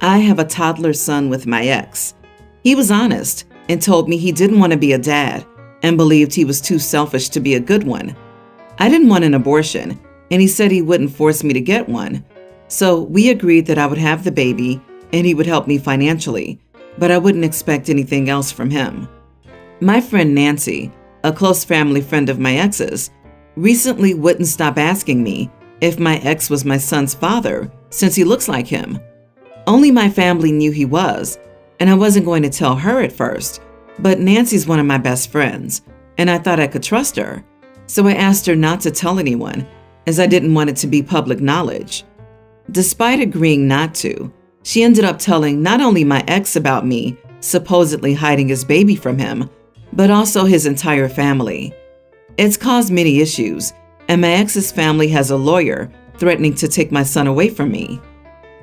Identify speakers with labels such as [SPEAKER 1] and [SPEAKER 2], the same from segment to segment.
[SPEAKER 1] I have a toddler son with my ex. He was honest and told me he didn't want to be a dad and believed he was too selfish to be a good one. I didn't want an abortion, and he said he wouldn't force me to get one. So we agreed that I would have the baby and he would help me financially, but I wouldn't expect anything else from him. My friend Nancy, a close family friend of my ex's, recently wouldn't stop asking me if my ex was my son's father since he looks like him. Only my family knew he was, and I wasn't going to tell her at first, but Nancy's one of my best friends, and I thought I could trust her. So I asked her not to tell anyone, as I didn't want it to be public knowledge. Despite agreeing not to, she ended up telling not only my ex about me supposedly hiding his baby from him, but also his entire family. It's caused many issues, and my ex's family has a lawyer threatening to take my son away from me.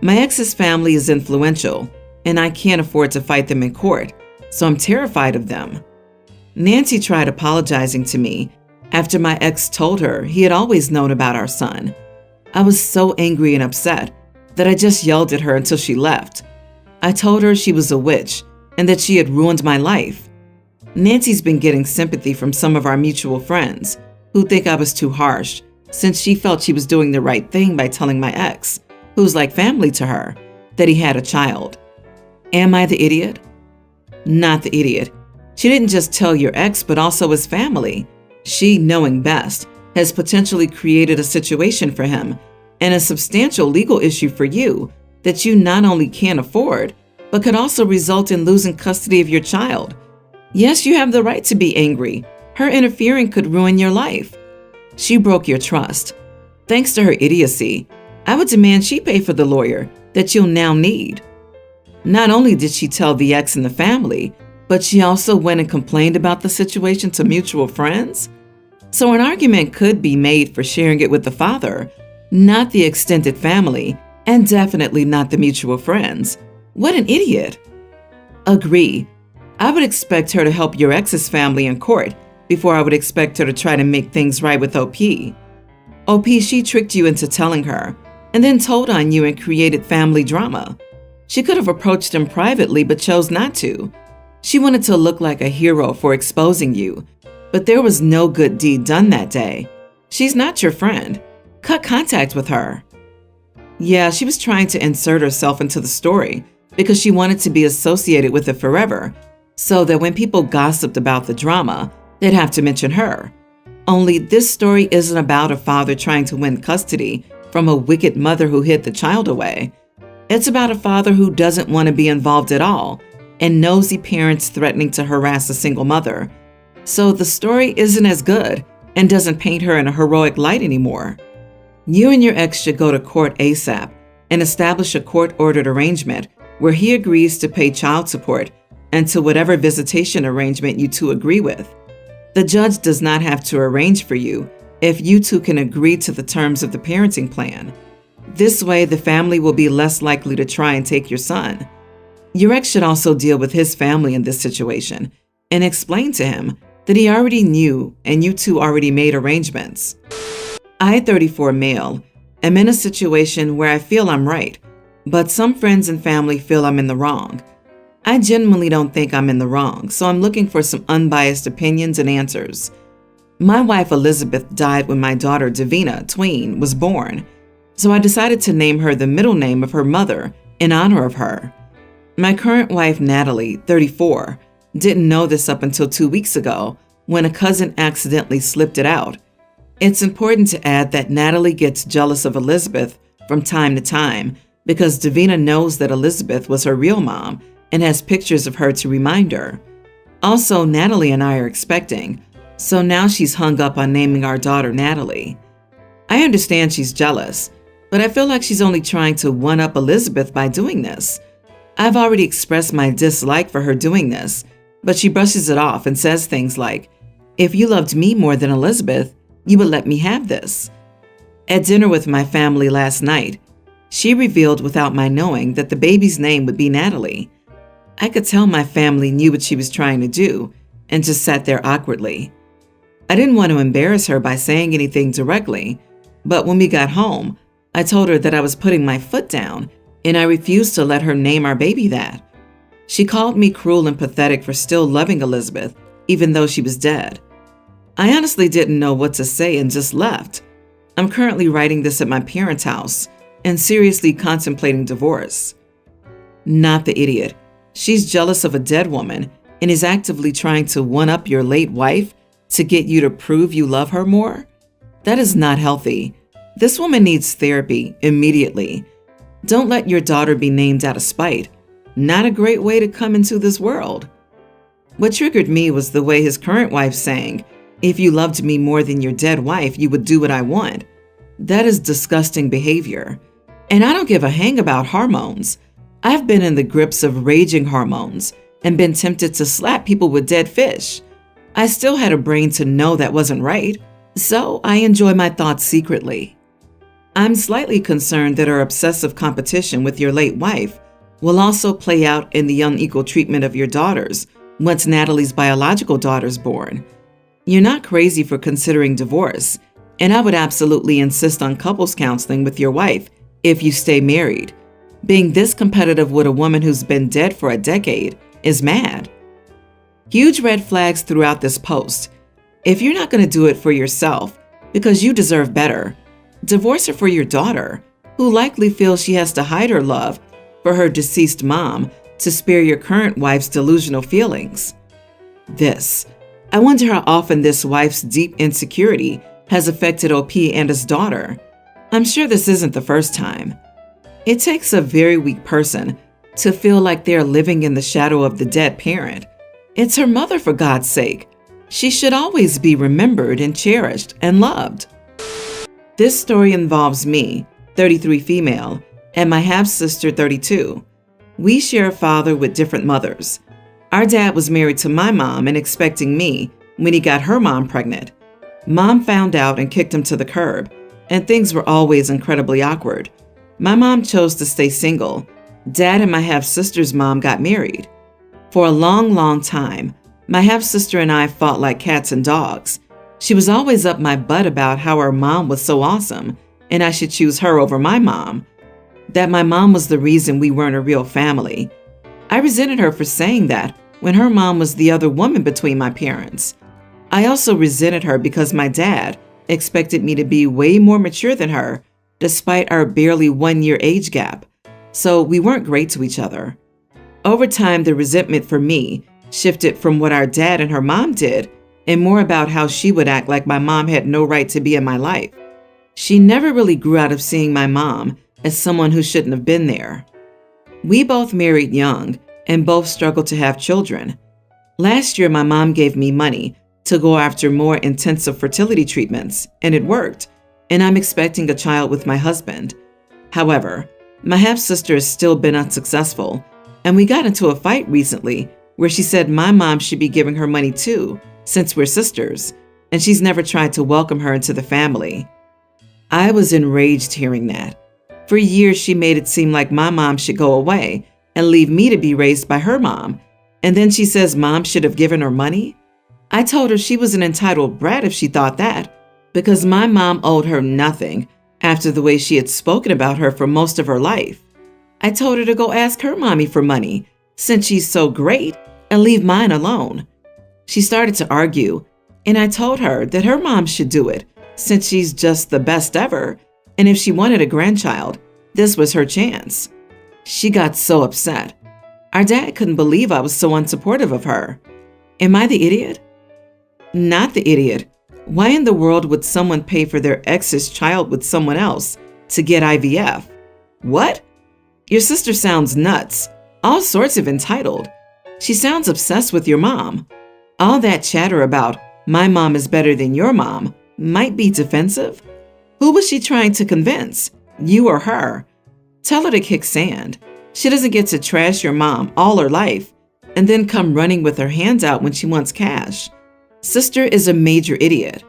[SPEAKER 1] My ex's family is influential, and I can't afford to fight them in court, so I'm terrified of them. Nancy tried apologizing to me after my ex told her he had always known about our son. I was so angry and upset that I just yelled at her until she left. I told her she was a witch and that she had ruined my life. Nancy's been getting sympathy from some of our mutual friends who think I was too harsh, since she felt she was doing the right thing by telling my ex, who's like family to her, that he had a child. Am I the idiot? Not the idiot. She didn't just tell your ex, but also his family. She, knowing best, has potentially created a situation for him and a substantial legal issue for you that you not only can't afford, but could also result in losing custody of your child. Yes, you have the right to be angry. Her interfering could ruin your life. She broke your trust. Thanks to her idiocy, I would demand she pay for the lawyer that you'll now need. Not only did she tell the ex and the family, but she also went and complained about the situation to mutual friends. So an argument could be made for sharing it with the father, not the extended family, and definitely not the mutual friends. What an idiot. Agree. I would expect her to help your ex's family in court before I would expect her to try to make things right with OP. OP, she tricked you into telling her and then told on you and created family drama. She could have approached him privately but chose not to. She wanted to look like a hero for exposing you, but there was no good deed done that day. She's not your friend. Cut contact with her. Yeah, she was trying to insert herself into the story because she wanted to be associated with it forever, so that when people gossiped about the drama, they'd have to mention her. Only this story isn't about a father trying to win custody from a wicked mother who hid the child away. It's about a father who doesn't want to be involved at all and nosy parents threatening to harass a single mother. So the story isn't as good and doesn't paint her in a heroic light anymore. You and your ex should go to court ASAP and establish a court-ordered arrangement where he agrees to pay child support until whatever visitation arrangement you two agree with. The judge does not have to arrange for you if you two can agree to the terms of the parenting plan. This way, the family will be less likely to try and take your son. Your ex should also deal with his family in this situation and explain to him that he already knew and you two already made arrangements. I, 34 male, am in a situation where I feel I'm right, but some friends and family feel I'm in the wrong. I genuinely don't think I'm in the wrong, so I'm looking for some unbiased opinions and answers. My wife Elizabeth died when my daughter Davina, tween, was born, so I decided to name her the middle name of her mother in honor of her. My current wife Natalie, 34, didn't know this up until 2 weeks ago when a cousin accidentally slipped it out. It's important to add that Natalie gets jealous of Elizabeth from time to time because Davina knows that Elizabeth was her real mom and has pictures of her to remind her. Also, Natalie and I are expecting, so now she's hung up on naming our daughter Natalie. I understand she's jealous, but I feel like she's only trying to one-up Elizabeth by doing this. I've already expressed my dislike for her doing this, but she brushes it off and says things like, "If you loved me more than Elizabeth, you would let me have this." At dinner with my family last night, she revealed without my knowing that the baby's name would be Natalie. I could tell my family knew what she was trying to do and just sat there awkwardly. I didn't want to embarrass her by saying anything directly, but when we got home, I told her that I was putting my foot down and I refused to let her name our baby that. She called me cruel and pathetic for still loving Elizabeth, even though she was dead. I honestly didn't know what to say and just left. I'm currently writing this at my parents' house and seriously contemplating divorce. Not the idiot. She's jealous of a dead woman and is actively trying to one-up your late wife to get you to prove you love her more? That is not healthy. This woman needs therapy immediately. Don't let your daughter be named out of spite. Not a great way to come into this world. What triggered me was the way his current wife sang, "If you loved me more than your dead wife, you would do what I want." That is disgusting behavior. And I don't give a hang about hormones. I've been in the grips of raging hormones and been tempted to slap people with dead fish. I still had a brain to know that wasn't right, so I enjoy my thoughts secretly. I'm slightly concerned that our obsessive competition with your late wife will also play out in the unequal treatment of your daughters once Natalie's biological daughter's born. You're not crazy for considering divorce, and I would absolutely insist on couples counseling with your wife if you stay married. Being this competitive with a woman who's been dead for a decade is mad. Huge red flags throughout this post. If you're not going to do it for yourself because you deserve better, divorce her for your daughter, who likely feels she has to hide her love for her deceased mom to spare your current wife's delusional feelings. I wonder how often this wife's deep insecurity has affected OP and his daughter. I'm sure this isn't the first time. It takes a very weak person to feel like they're living in the shadow of the dead parent. It's her mother, for God's sake. She should always be remembered and cherished and loved. This story involves me, 33 female, and my half-sister, 32. We share a father with different mothers. Our dad was married to my mom and expecting me when he got her mom pregnant. Mom found out and kicked him to the curb, and things were always incredibly awkward. My mom chose to stay single. Dad and my half-sister's mom got married. For a long, long time, my half-sister and I fought like cats and dogs. She was always up my butt about how our mom was so awesome and I should choose her over my mom. That my mom was the reason we weren't a real family. I resented her for saying that when her mom was the other woman between my parents. I also resented her because my dad expected me to be way more mature than her, despite our barely 1-year age gap. So we weren't great to each other. Over time, the resentment for me shifted from what our dad and her mom did and more about how she would act like my mom had no right to be in my life. She never really grew out of seeing my mom as someone who shouldn't have been there. We both married young and both struggled to have children. Last year, my mom gave me money to go after more intensive fertility treatments, and it worked, and I'm expecting a child with my husband. However, my half-sister has still been unsuccessful, and we got into a fight recently where she said my mom should be giving her money too, since we're sisters, and she's never tried to welcome her into the family. I was enraged hearing that. For years, she made it seem like my mom should go away and leave me to be raised by her mom, and then she says mom should have given her money? I told her she was an entitled brat if she thought that, because my mom owed her nothing after the way she had spoken about her for most of her life. I told her to go ask her mommy for money, since she's so great, and leave mine alone. She started to argue, and I told her that her mom should do it, since she's just the best ever, and if she wanted a grandchild, this was her chance. She got so upset. Our dad couldn't believe I was so unsupportive of her. Am I the idiot? Not the idiot. Why in the world would someone pay for their ex's child with someone else to get IVF? What? Your sister sounds nuts. All sorts of entitled. She sounds obsessed with your mom. All that chatter about my mom is better than your mom might be defensive. Who was she trying to convince? You or her? Tell her to kick sand. She doesn't get to trash your mom all her life and then come running with her hands out when she wants cash. Sister is a major idiot.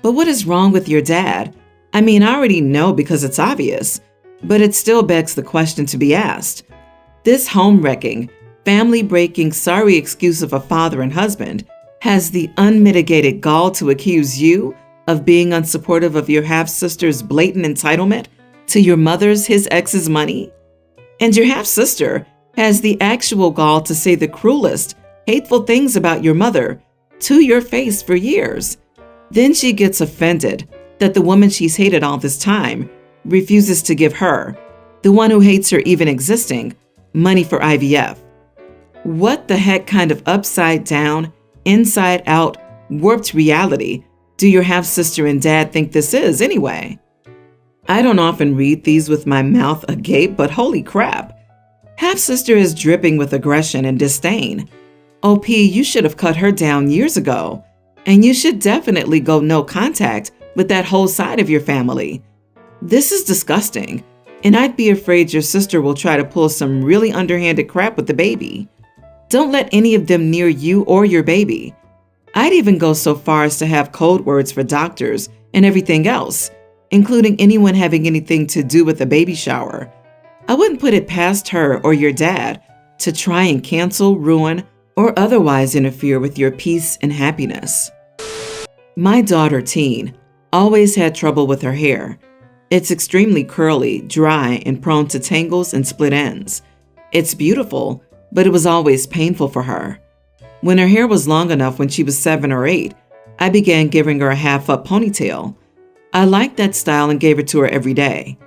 [SPEAKER 1] But what is wrong with your dad? I mean, I already know because it's obvious, but it still begs the question to be asked. This home-wrecking, family-breaking, sorry excuse of a father and husband has the unmitigated gall to accuse you of being unsupportive of your half-sister's blatant entitlement to your mother's, his ex's money? And your half-sister has the actual gall to say the cruelest, hateful things about your mother to your face for years. Then she gets offended that the woman she's hated all this time refuses to give her, the one who hates her even existing, money for IVF. What the heck kind of upside down, inside out, warped reality do your half-sister and dad think this is anyway? I don't often read these with my mouth agape, but holy crap. Half-sister is dripping with aggression and disdain. OP, you should have cut her down years ago. And you should definitely go no contact with that whole side of your family. This is disgusting, and I'd be afraid your sister will try to pull some really underhanded crap with the baby. Don't let any of them near you or your baby. I'd even go so far as to have code words for doctors and everything else, including anyone having anything to do with the baby shower. I wouldn't put it past her or your dad to try and cancel, ruin, or otherwise interfere with your peace and happiness. My daughter, Teen, always had trouble with her hair. It's extremely curly, dry, and prone to tangles and split ends. It's beautiful, but it was always painful for her. When her hair was long enough when she was 7 or 8, I began giving her a half-up ponytail. I liked that style and gave it to her every day.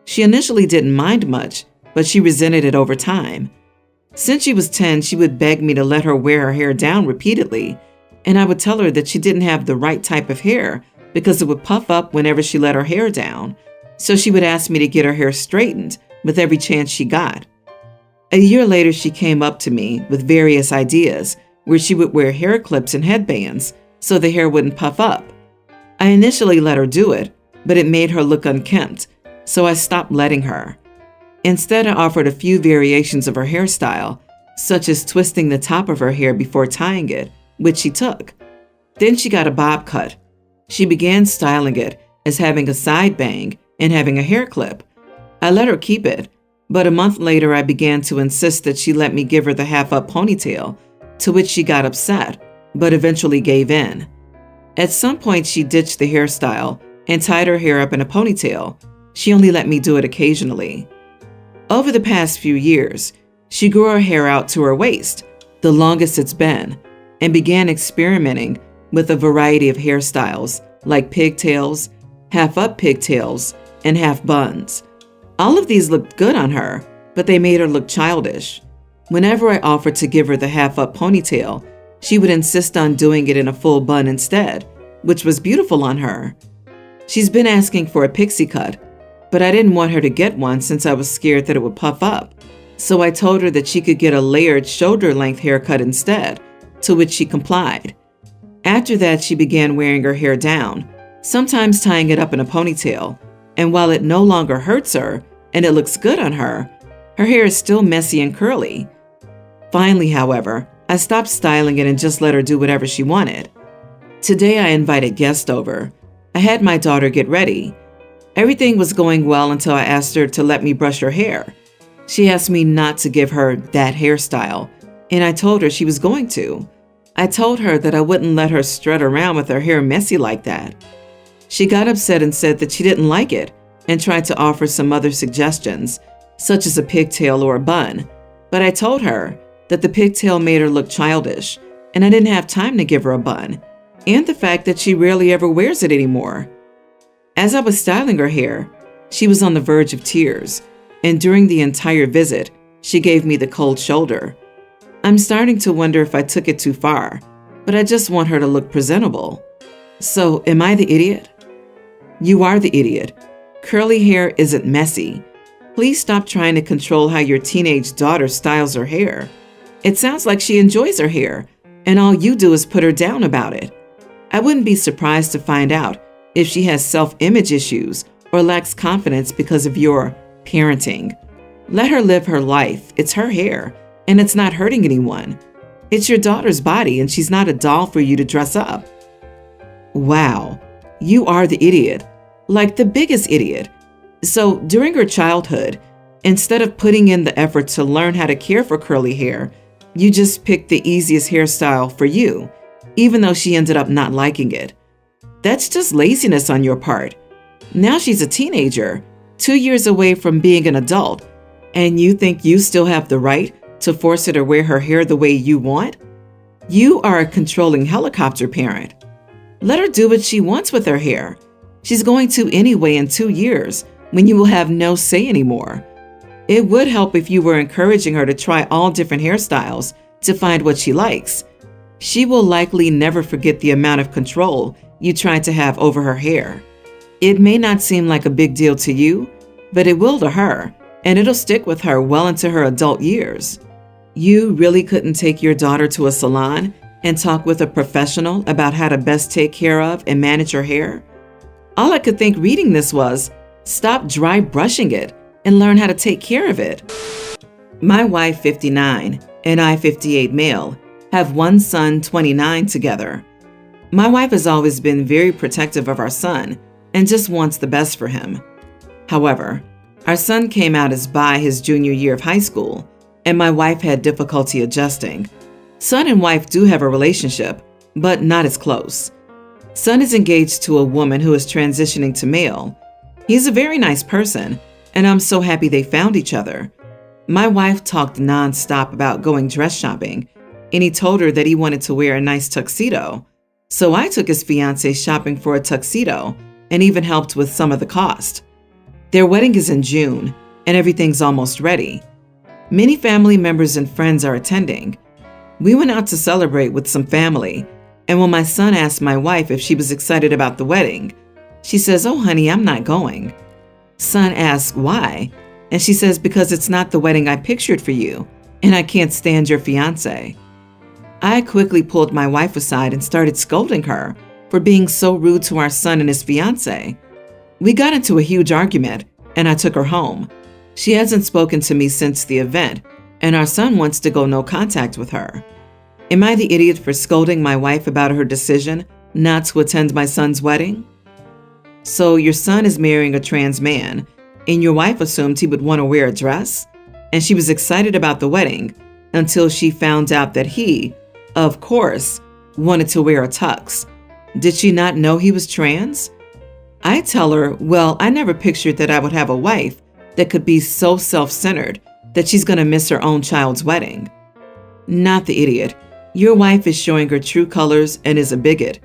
[SPEAKER 1] She initially didn't mind much, but she resented it over time. Since she was 10, she would beg me to let her wear her hair down repeatedly, and I would tell her that she didn't have the right type of hair because it would puff up whenever she let her hair down. So she would ask me to get her hair straightened with every chance she got. A year later, she came up to me with various ideas where she would wear hair clips and headbands so the hair wouldn't puff up. I initially let her do it, but it made her look unkempt, so I stopped letting her. Instead, I offered a few variations of her hairstyle, such as twisting the top of her hair before tying it, which she took. Then she got a bob cut. She began styling it as having a side bang and having a hair clip. I let her keep it, but a month later I began to insist that she let me give her the half-up ponytail, to which she got upset, but eventually gave in. At some point she ditched the hairstyle and tied her hair up in a ponytail. She only let me do it occasionally. Over the past few years, she grew her hair out to her waist, the longest it's been, and began experimenting with a variety of hairstyles like pigtails, half-up pigtails, and half buns. All of these looked good on her, but they made her look childish. Whenever I offered to give her the half-up ponytail, she would insist on doing it in a full bun instead, which was beautiful on her. She's been asking for a pixie cut, but I didn't want her to get one since I was scared that it would puff up. So I told her that she could get a layered shoulder-length haircut instead, to which she complied. After that, she began wearing her hair down, sometimes tying it up in a ponytail, and while it no longer hurts her and it looks good on her, her hair is still messy and curly. Finally, however, I stopped styling it and just let her do whatever she wanted. Today, I invited guests over. I had my daughter get ready. Everything was going well until I asked her to let me brush her hair. She asked me not to give her that hairstyle, and I told her she was going to. I told her that I wouldn't let her strut around with her hair messy like that. She got upset and said that she didn't like it and tried to offer some other suggestions, such as a pigtail or a bun. But I told her that the pigtail made her look childish, and I didn't have time to give her a bun, and the fact that she rarely ever wears it anymore. As I was styling her hair, she was on the verge of tears, and during the entire visit, she gave me the cold shoulder. I'm starting to wonder if I took it too far, but I just want her to look presentable. So, am I the idiot? You are the idiot. Curly hair isn't messy. Please stop trying to control how your teenage daughter styles her hair. It sounds like she enjoys her hair, and all you do is put her down about it. I wouldn't be surprised to find out if she has self-image issues or lacks confidence because of your parenting. Let her live her life. It's her hair, and it's not hurting anyone. It's your daughter's body, and she's not a doll for you to dress up. Wow, you are the idiot, like the biggest idiot. So during her childhood, instead of putting in the effort to learn how to care for curly hair, you just picked the easiest hairstyle for you, even though she ended up not liking it. That's just laziness on your part. Now she's a teenager, 2 years away from being an adult, And you think you still have the right to force her to wear her hair the way you want? You are a controlling helicopter parent. Let her do what she wants with her hair. She's going to anyway in 2 years, when you will have no say anymore. It would help if you were encouraging her to try all different hairstyles to find what she likes. She will likely never forget the amount of control you tried to have over her hair. It may not seem like a big deal to you, but it will to her, and it'll stick with her well into her adult years. You really couldn't take your daughter to a salon and talk with a professional about how to best take care of and manage her hair? All I could think reading this was, stop dry brushing it and learn how to take care of it. My wife, 59, and I, 58 male, have one son, 29, together. My wife has always been very protective of our son and just wants the best for him. However, our son came out as bi his junior year of high school, and my wife had difficulty adjusting. Son and wife do have a relationship, but not as close. Son is engaged to a woman who is transitioning to male. He's a very nice person, and I'm so happy they found each other. My wife talked nonstop about going dress shopping, and he told her that he wanted to wear a nice tuxedo. So I took his fiancé shopping for a tuxedo and even helped with some of the cost. Their wedding is in June, and everything's almost ready. Many family members and friends are attending. We went out to celebrate with some family, and when my son asked my wife if she was excited about the wedding, she says, "Oh, honey, I'm not going." Son asks why, and she says, "Because it's not the wedding I pictured for you, and I can't stand your fiancé." I quickly pulled my wife aside and started scolding her for being so rude to our son and his fiancé. We got into a huge argument, and I took her home. She hasn't spoken to me since the event, and our son wants to go no contact with her. Am I the idiot for scolding my wife about her decision not to attend my son's wedding? So your son is marrying a trans man, and your wife assumed he would want to wear a dress? And she was excited about the wedding until she found out that he, of course, wanted to wear a tux. Did she not know he was trans? I tell her, well, I never pictured that I would have a wife that could be so self-centered that she's going to miss her own child's wedding. Not the idiot. Your wife is showing her true colors and is a bigot.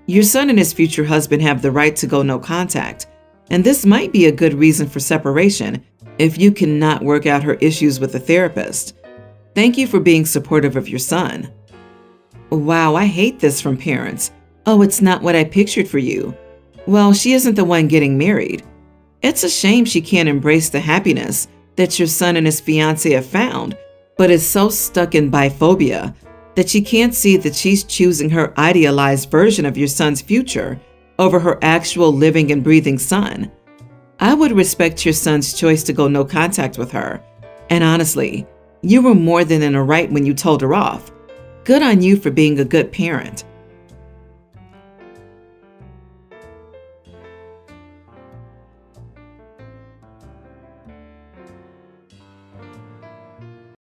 [SPEAKER 1] Your son and his future husband have the right to go no contact, and this might be a good reason for separation if you cannot work out her issues with a therapist. Thank you for being supportive of your son. Wow, I hate this from parents. Oh, it's not what I pictured for you. Well, she isn't the one getting married. It's a shame she can't embrace the happiness that your son and his fiancé have found, but is so stuck in biphobia that she can't see that she's choosing her idealized version of your son's future over her actual living and breathing son. I would respect your son's choice to go no contact with her. And honestly, you were more than in the right when you told her off. Good on you for being a good parent.